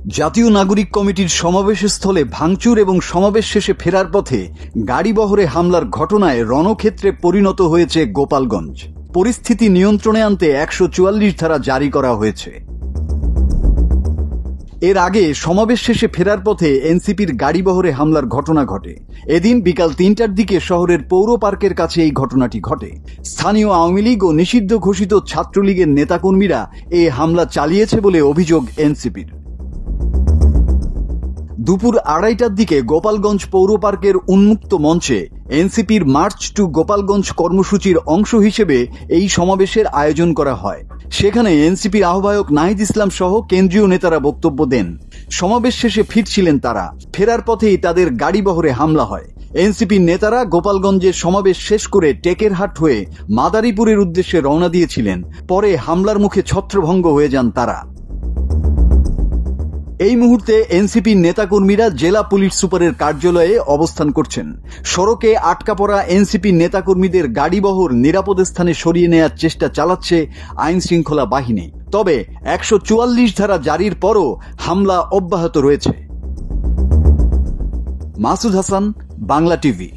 জাতীয় নাগরিক কমিটির সমাবেশস্থলে ভাঙচুর এবং সমাবেশ শেষে ফেরার পথে গাড়িবহরে হামলার ঘটনায় রণক্ষেত্রে পরিণত হয়েছে গোপালগঞ্জ। পরিস্থিতি নিয়ন্ত্রণে আনতে ১৪৪ ধারা জারি করা হয়েছে। এর আগে সমাবেশ শেষে ফেরার পথে এনসিপির গাড়িবহরে হামলার ঘটনা ঘটে। এদিন বিকাল ৩টার দিকে শহরের পৌর পার্কের কাছে এই ঘটনাটি ঘটে। স্থানীয় আওয়ামী লীগ ও নিষিদ্ধ ঘোষিত ছাত্রলীগের নেতাকর্মীরা এই হামলা চালিয়েছে বলে অভিযোগ এনসিপির। দুপুর ২:৩০টার দিকে গোপালগঞ্জ পৌর পার্কের উন্মুক্ত মঞ্চে এনসিপির মার্চ টু গোপালগঞ্জ কর্মসূচির অংশ হিসেবে এই সমাবেশের আয়োজন করা হয়। সেখানে এনসিপির আহ্বায়ক নাহিদ ইসলাম সহ কেন্দ্রীয় নেতারা বক্তব্য দেন। সমাবেশ শেষে ফিরছিলেন তারা। ফেরার পথেই তাদের গাড়িবহরে হামলা হয়। এনসিপির নেতারা গোপালগঞ্জের সমাবেশ শেষ করে টেকেরহাট হয়ে মাদারীপুরের উদ্দেশ্যে রওনা দিয়েছিলেন। পরে হামলার মুখে ছত্রভঙ্গ হয়ে যান তারা। এই মুহূর্তে এনসিপির নেতাকর্মীরা জেলা পুলিশ সুপারের কার্যালয়ে অবস্থান করছেন। সড়কে আটকা পড়া এনসিপির নেতাকর্মীদের গাড়িবহর নিরাপদ স্থানে সরিয়ে নেওয়ার চেষ্টা চালাচ্ছে আইন শৃঙ্খলা বাহিনী। তবে ১৪৪ ধারা জারির পরও হামলা অব্যাহত রয়েছে। মাসুদ হাসান, বাংলা টিভি।